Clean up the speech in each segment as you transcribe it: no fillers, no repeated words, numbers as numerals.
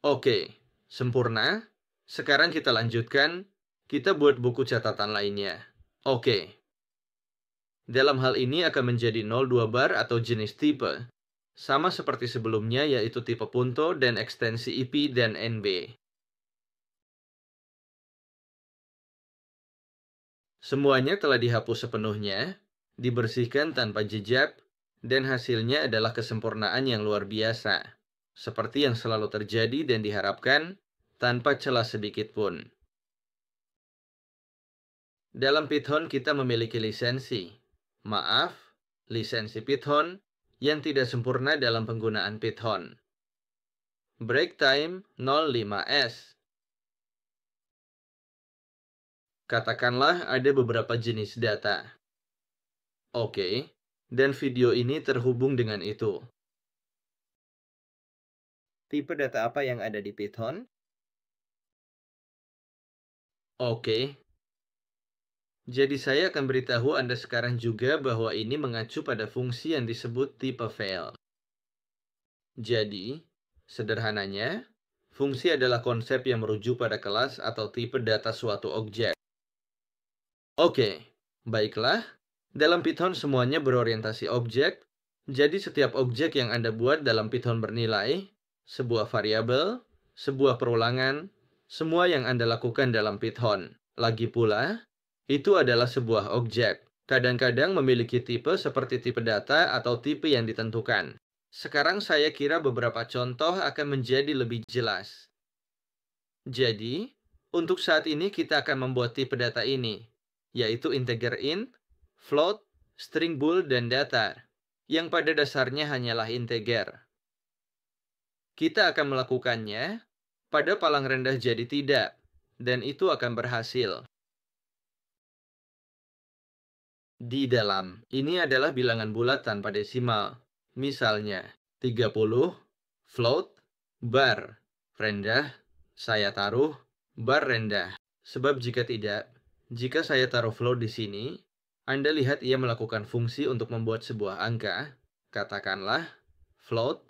Oke, sempurna. Sekarang kita lanjutkan. Kita buat buku catatan lainnya. Oke. Dalam hal ini akan menjadi 02 bar atau jenis tipe. Sama seperti sebelumnya, yaitu tipe Punto dan ekstensi IP dan NB. Semuanya telah dihapus sepenuhnya, dibersihkan tanpa jejak, dan hasilnya adalah kesempurnaan yang luar biasa. Seperti yang selalu terjadi dan diharapkan, tanpa celah sedikit pun. Dalam Python kita memiliki lisensi. Maaf, lisensi Python yang tidak sempurna dalam penggunaan Python. Break time 05S. Katakanlah ada beberapa jenis data. Oke, dan video ini terhubung dengan itu. Tipe data apa yang ada di Python? Oke. Jadi saya akan beritahu Anda sekarang juga bahwa ini mengacu pada fungsi yang disebut tipe fail. Jadi, sederhananya, fungsi adalah konsep yang merujuk pada kelas atau tipe data suatu objek. Oke, baiklah. Dalam Python semuanya berorientasi objek, jadi setiap objek yang Anda buat dalam Python bernilai, sebuah variabel, sebuah perulangan, semua yang Anda lakukan dalam Python. Lagi pula, itu adalah sebuah objek. Kadang-kadang memiliki tipe seperti tipe data atau tipe yang ditentukan. Sekarang saya kira beberapa contoh akan menjadi lebih jelas. Jadi, untuk saat ini kita akan membuat tipe data ini, yaitu integer int, float, string bool, dan datar, yang pada dasarnya hanyalah integer. Kita akan melakukannya pada palang rendah jadi tidak, dan itu akan berhasil. Di dalam, ini adalah bilangan bulat tanpa desimal. Misalnya, 30, float, bar, rendah, saya taruh, bar rendah. Sebab jika tidak, jika saya taruh float di sini, Anda lihat ia melakukan fungsi untuk membuat sebuah angka. Katakanlah, float.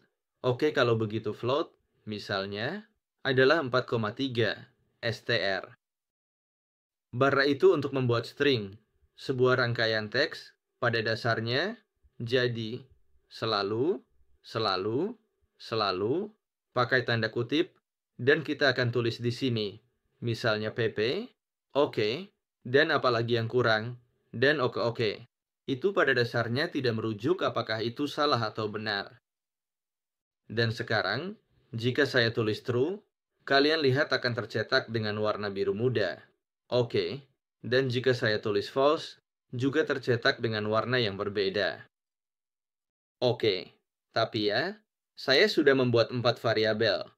Oke, kalau begitu float, misalnya, adalah 4,3 str. Bar itu untuk membuat string. Sebuah rangkaian teks, pada dasarnya, jadi, selalu, selalu, selalu, pakai tanda kutip, dan kita akan tulis di sini. Misalnya pp, oke, dan apalagi yang kurang, dan oke. Itu pada dasarnya tidak merujuk apakah itu salah atau benar. Dan sekarang, jika saya tulis true, kalian lihat akan tercetak dengan warna biru muda. Oke. Dan jika saya tulis false, juga tercetak dengan warna yang berbeda. Oke, tapi ya, saya sudah membuat 4 variabel.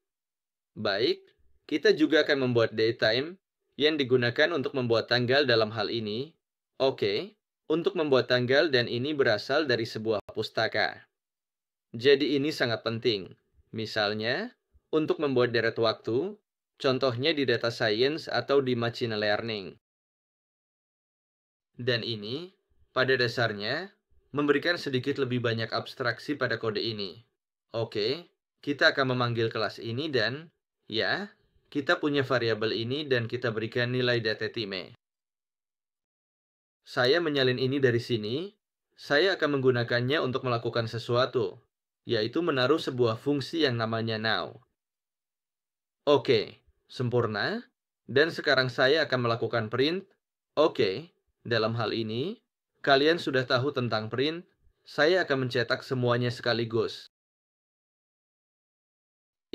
Baik, kita juga akan membuat datetime yang digunakan untuk membuat tanggal dalam hal ini. Oke, untuk membuat tanggal dan ini berasal dari sebuah pustaka. Jadi ini sangat penting. Misalnya, untuk membuat deret waktu, contohnya di data science atau di machine learning. Dan ini, pada dasarnya, memberikan sedikit lebih banyak abstraksi pada kode ini. Oke, kita akan memanggil kelas ini dan, ya, kita punya variabel ini dan kita berikan nilai datetime. Saya menyalin ini dari sini, saya akan menggunakannya untuk melakukan sesuatu, yaitu menaruh sebuah fungsi yang namanya now. Oke, sempurna. Dan sekarang saya akan melakukan print. Oke. Dalam hal ini, kalian sudah tahu tentang print, saya akan mencetak semuanya sekaligus.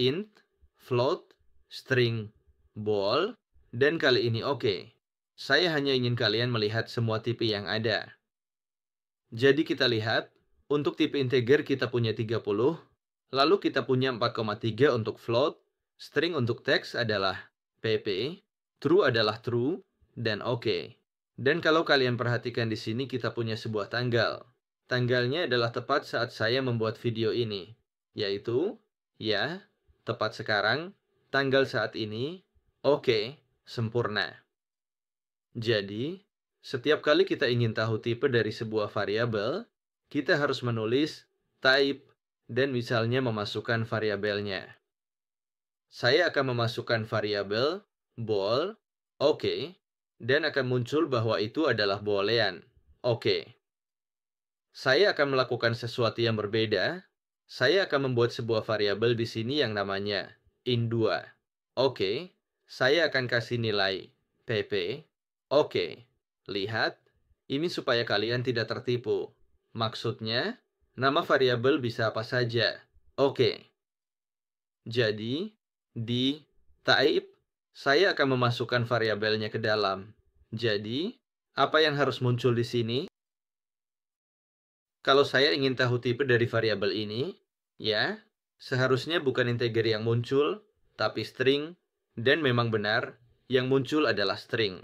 Int, float, string, bool, dan kali ini oke. Saya hanya ingin kalian melihat semua tipe yang ada. Jadi kita lihat, untuk tipe integer kita punya 30, lalu kita punya 4,3 untuk float, string untuk teks adalah pp, true adalah true, dan oke. Dan kalau kalian perhatikan di sini kita punya sebuah tanggal. Tanggalnya adalah tepat saat saya membuat video ini. Yaitu, ya, tepat sekarang, tanggal saat ini, oke, sempurna. Jadi, setiap kali kita ingin tahu tipe dari sebuah variabel, kita harus menulis type dan misalnya memasukkan variabelnya. Saya akan memasukkan variabel ball, oke, dan akan muncul bahwa itu adalah boolean, oke. Saya akan melakukan sesuatu yang berbeda. Saya akan membuat sebuah variabel di sini yang namanya in2. Oke, saya akan kasih nilai pp. Oke, lihat, ini supaya kalian tidak tertipu. Maksudnya, nama variabel bisa apa saja. Oke, jadi di type, saya akan memasukkan variabelnya ke dalam. Jadi, apa yang harus muncul di sini? Kalau saya ingin tahu tipe dari variabel ini, ya, seharusnya bukan integer yang muncul, tapi string, dan memang benar, yang muncul adalah string.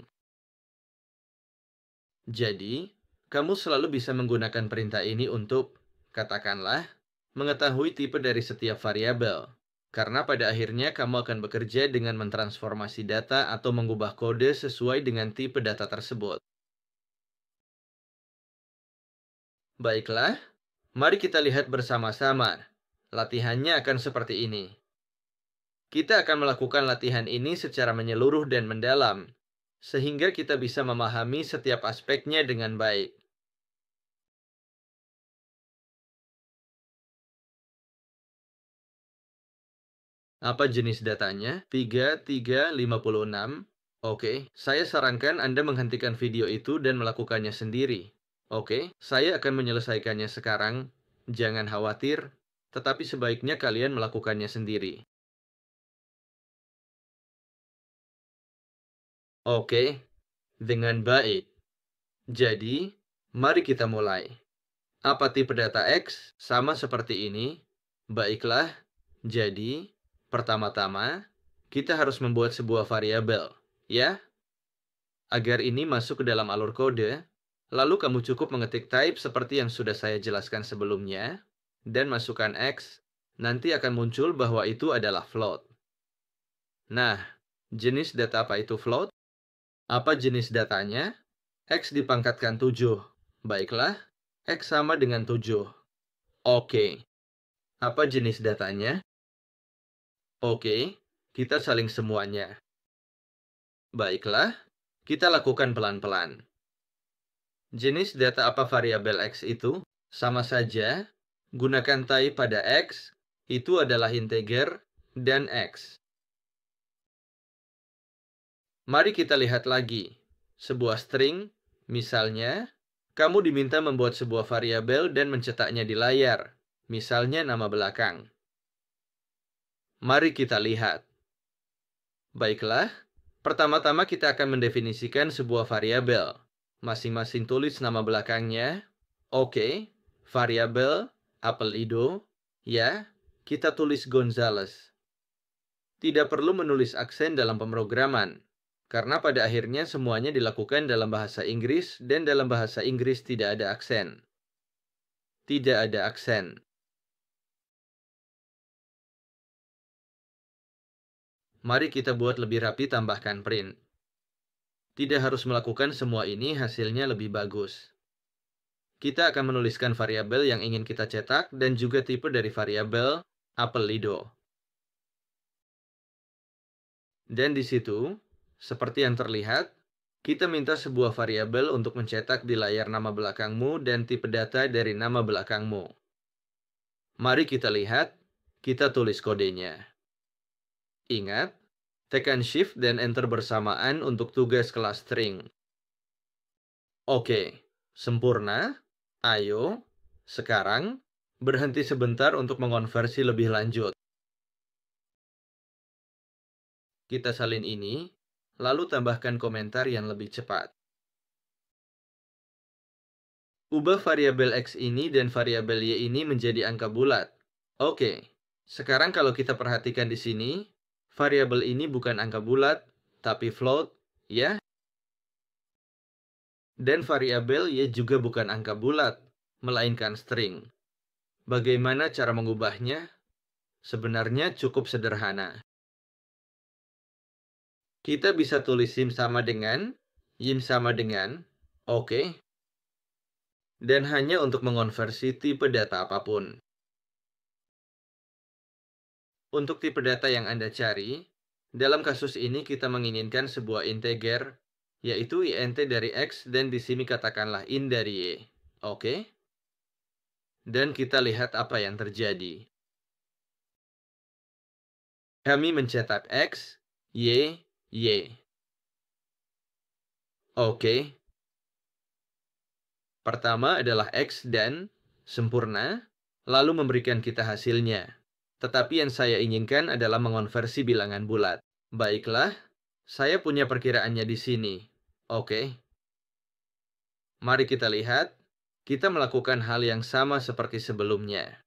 Jadi, kamu selalu bisa menggunakan perintah ini untuk, katakanlah, mengetahui tipe dari setiap variabel. Karena pada akhirnya kamu akan bekerja dengan mentransformasi data atau mengubah kode sesuai dengan tipe data tersebut. Baiklah, mari kita lihat bersama-sama. Latihannya akan seperti ini. Kita akan melakukan latihan ini secara menyeluruh dan mendalam, sehingga kita bisa memahami setiap aspeknya dengan baik. Apa jenis datanya? 3356. Oke, saya sarankan Anda menghentikan video itu dan melakukannya sendiri. Oke, saya akan menyelesaikannya sekarang. Jangan khawatir, tetapi sebaiknya kalian melakukannya sendiri. Oke, dengan baik. Jadi, mari kita mulai. Apa tipe data X? Sama seperti ini. Baiklah, jadi, pertama-tama, kita harus membuat sebuah variabel, ya? Agar ini masuk ke dalam alur kode, lalu kamu cukup mengetik type seperti yang sudah saya jelaskan sebelumnya, dan masukkan X, nanti akan muncul bahwa itu adalah float. Nah, jenis data apa itu float? Apa jenis datanya? X dipangkatkan 7. Baiklah, X sama dengan 7. Oke. Apa jenis datanya? Oke, kita saling semuanya. Baiklah, kita lakukan pelan-pelan. Jenis data apa variabel X itu? Sama saja, gunakan type pada X, itu adalah integer, dan X. Mari kita lihat lagi. Sebuah string, misalnya, kamu diminta membuat sebuah variabel dan mencetaknya di layar, misalnya nama belakang. Mari kita lihat. Baiklah, pertama-tama kita akan mendefinisikan sebuah variabel. Masing-masing tulis nama belakangnya. Oke, variabel Apellido. Ya, kita tulis Gonzales. Tidak perlu menulis aksen dalam pemrograman, karena pada akhirnya semuanya dilakukan dalam bahasa Inggris dan dalam bahasa Inggris tidak ada aksen. Tidak ada aksen. Mari kita buat lebih rapi, tambahkan print. Tidak harus melakukan semua ini, hasilnya lebih bagus. Kita akan menuliskan variabel yang ingin kita cetak dan juga tipe dari variabel Apellido. Dan di situ, seperti yang terlihat, kita minta sebuah variabel untuk mencetak di layar nama belakangmu dan tipe data dari nama belakangmu. Mari kita lihat, kita tulis kodenya. Ingat, tekan Shift dan Enter bersamaan untuk tugas kelas string. Oke, sempurna. Ayo, sekarang, berhenti sebentar untuk mengonversi lebih lanjut. Kita salin ini, lalu tambahkan komentar yang lebih cepat. Ubah variabel X ini dan variabel Y ini menjadi angka bulat. Oke, sekarang kalau kita perhatikan di sini, variabel ini bukan angka bulat, tapi float, ya. Dan variabel Y juga bukan angka bulat, melainkan string. Bagaimana cara mengubahnya? Sebenarnya cukup sederhana. Kita bisa tulis sim sama dengan, yim sama dengan, oke. Dan hanya untuk mengonversi tipe data apapun. Untuk tipe data yang Anda cari, dalam kasus ini kita menginginkan sebuah integer, yaitu int dari x dan di sini katakanlah in dari y. Oke? Dan kita lihat apa yang terjadi. Kami mencetak x, y, y. Oke. Pertama adalah x dan sempurna, lalu memberikan kita hasilnya. Tetapi yang saya inginkan adalah mengonversi bilangan bulat. Baiklah, saya punya perkiraannya di sini. Oke. Mari kita lihat. Kita melakukan hal yang sama seperti sebelumnya.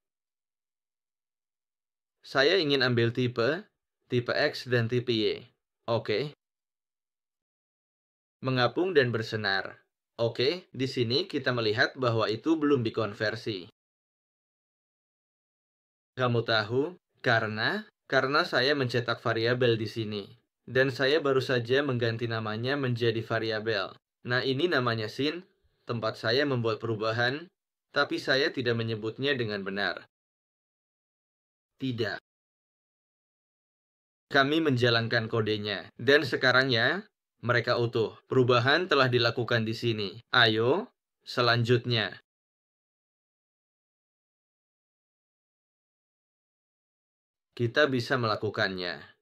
Saya ingin ambil tipe X dan tipe Y. Oke. Mengapung dan bersenar. Oke, di sini kita melihat bahwa itu belum dikonversi. Kamu tahu, karena saya mencetak variabel di sini. Dan saya baru saja mengganti namanya menjadi variabel. Nah, ini namanya sin, tempat saya membuat perubahan, tapi saya tidak menyebutnya dengan benar. Tidak. Kami menjalankan kodenya. Dan sekarang ya, mereka utuh. Perubahan telah dilakukan di sini. Ayo, selanjutnya. Kita bisa melakukannya.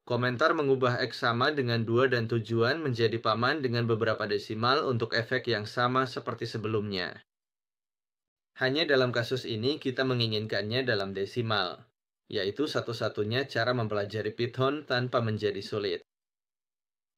Komentar mengubah X sama dengan 2 dan tujuan menjadi paman dengan beberapa desimal untuk efek yang sama seperti sebelumnya. Hanya dalam kasus ini kita menginginkannya dalam desimal, yaitu satu-satunya cara mempelajari Python tanpa menjadi sulit.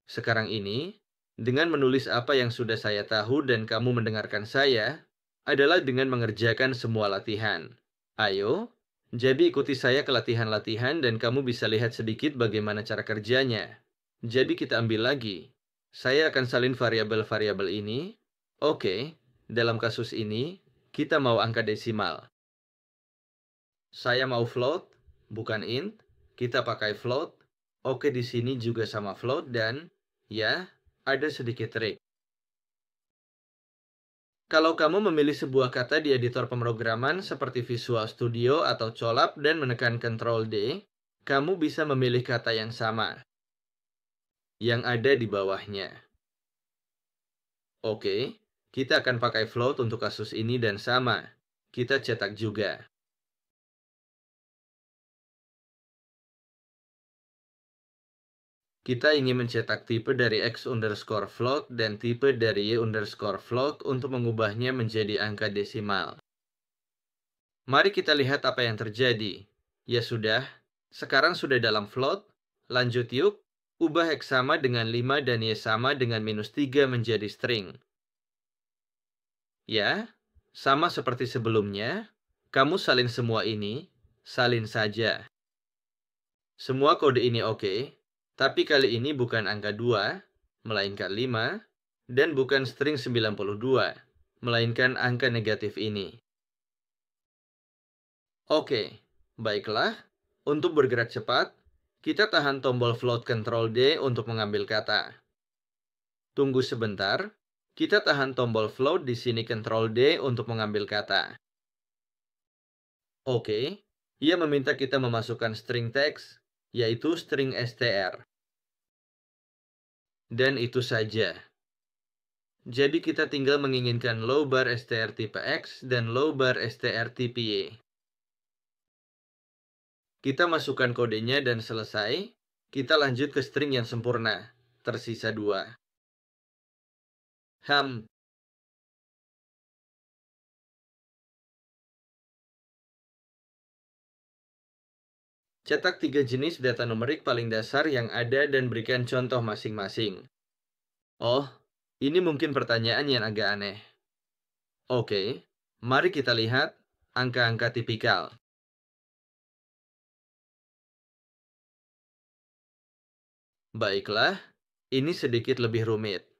Sekarang ini, dengan menulis apa yang sudah saya tahu dan kamu mendengarkan saya, adalah dengan mengerjakan semua latihan. Ayo, jadi ikuti saya ke latihan-latihan dan kamu bisa lihat sedikit bagaimana cara kerjanya. Jadi kita ambil lagi. Saya akan salin variabel-variabel ini. Oke, dalam kasus ini, kita mau angka desimal. Saya mau float, bukan int. Kita pakai float. Oke, di sini juga sama float dan, ya, ada sedikit trik. Kalau kamu memilih sebuah kata di editor pemrograman seperti Visual Studio atau Colab dan menekan Ctrl D, kamu bisa memilih kata yang sama, yang ada di bawahnya. Oke, kita akan pakai float untuk kasus ini dan sama. Kita cetak juga. Kita ingin mencetak tipe dari x_float dan tipe dari y_float untuk mengubahnya menjadi angka desimal. Mari kita lihat apa yang terjadi. Ya sudah, sekarang sudah dalam float. Lanjut yuk, ubah x sama dengan 5 dan y sama dengan -3 menjadi string. Ya, sama seperti sebelumnya, kamu salin semua ini, salin saja. Semua kode ini oke. Tapi kali ini bukan angka 2, melainkan 5, dan bukan string 92, melainkan angka negatif ini. Oke, baiklah. Untuk bergerak cepat, kita tahan tombol float Ctrl D untuk mengambil kata. Tunggu sebentar, kita tahan tombol float di sini Ctrl D untuk mengambil kata. Oke, ia meminta kita memasukkan string teks, yaitu string str. Dan itu saja. Jadi kita tinggal menginginkan low bar str tipe X dan low bar str tipe Y. Kita masukkan kodenya dan selesai. Kita lanjut ke string yang sempurna. Tersisa 2. Cetak 3 jenis data numerik paling dasar yang ada dan berikan contoh masing-masing. Oh, ini mungkin pertanyaan yang agak aneh. Oke, mari kita lihat angka-angka tipikal. Baiklah, ini sedikit lebih rumit.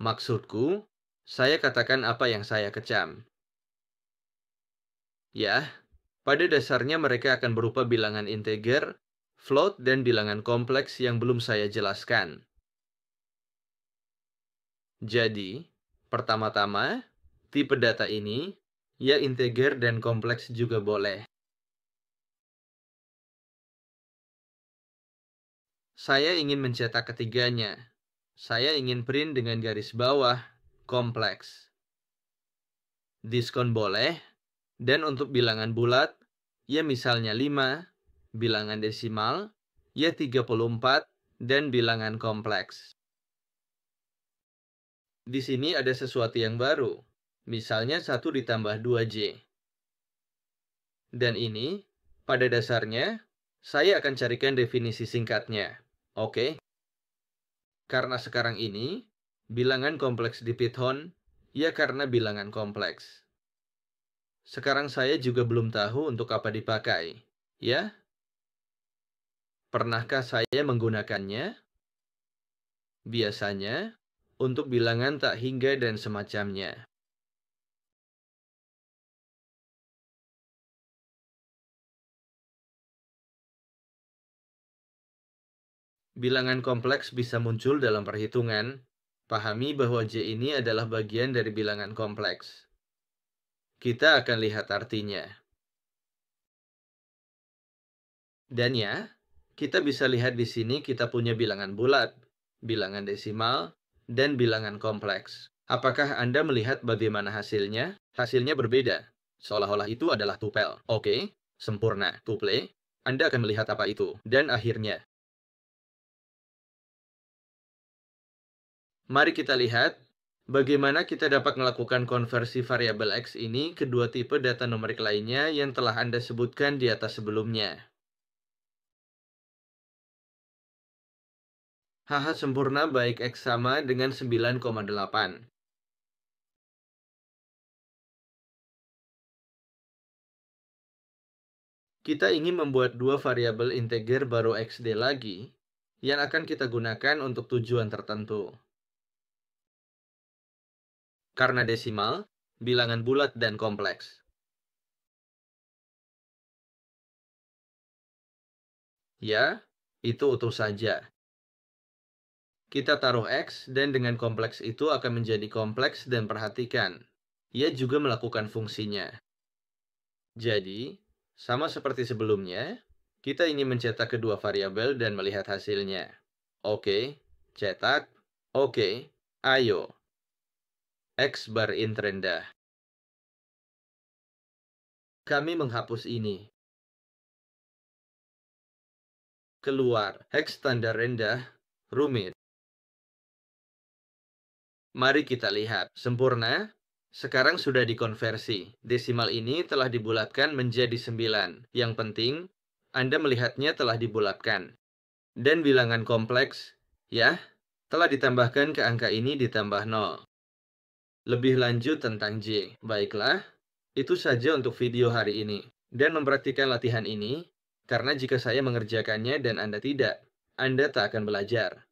Maksudku, saya katakan apa yang saya kecam. Ya, pada dasarnya mereka akan berupa bilangan integer, float, dan bilangan kompleks yang belum saya jelaskan. Jadi, pertama-tama, tipe data ini, ya integer dan kompleks juga boleh. Saya ingin mencetak ketiganya. Saya ingin print dengan garis bawah, kompleks. Diskon boleh, dan untuk bilangan bulat, ya misalnya 5, bilangan desimal, ya 34, dan bilangan kompleks. Di sini ada sesuatu yang baru, misalnya 1 ditambah 2J. Dan ini, pada dasarnya, saya akan carikan definisi singkatnya. Oke? Karena sekarang ini, bilangan kompleks di Python, ya karena bilangan kompleks. Sekarang saya juga belum tahu untuk apa dipakai. Ya? Pernahkah saya menggunakannya? Biasanya, untuk bilangan tak hingga dan semacamnya. Bilangan kompleks bisa muncul dalam perhitungan. Pahami bahwa J ini adalah bagian dari bilangan kompleks. Kita akan lihat artinya. Dan ya, kita bisa lihat di sini kita punya bilangan bulat, bilangan desimal, dan bilangan kompleks. Apakah Anda melihat bagaimana hasilnya? Hasilnya berbeda. Seolah-olah itu adalah tupel. Oke, sempurna. Tuple. Anda akan melihat apa itu. Dan akhirnya, mari kita lihat bagaimana kita dapat melakukan konversi variabel X ini ke dua tipe data numerik lainnya yang telah Anda sebutkan di atas sebelumnya. HH sempurna baik X sama dengan 9,8. Kita ingin membuat dua variabel integer baru XD lagi yang akan kita gunakan untuk tujuan tertentu. Karena desimal, bilangan bulat dan kompleks. Ya, itu utuh saja. Kita taruh X dan dengan kompleks itu akan menjadi kompleks dan perhatikan, ia juga melakukan fungsinya. Jadi, sama seperti sebelumnya, kita ingin mencetak kedua variabel dan melihat hasilnya. Oke, cetak. Oke, ayo. X bar int rendah. Kami menghapus ini. Keluar. X standar rendah, rumit. Mari kita lihat. Sempurna. Sekarang sudah dikonversi. Desimal ini telah dibulatkan menjadi 9. Yang penting, Anda melihatnya telah dibulatkan. Dan bilangan kompleks, ya, telah ditambahkan ke angka ini ditambah 0. Lebih lanjut tentang J. Baiklah, itu saja untuk video hari ini. Dan memperhatikan latihan ini, karena jika saya mengerjakannya dan Anda tidak, Anda tak akan belajar.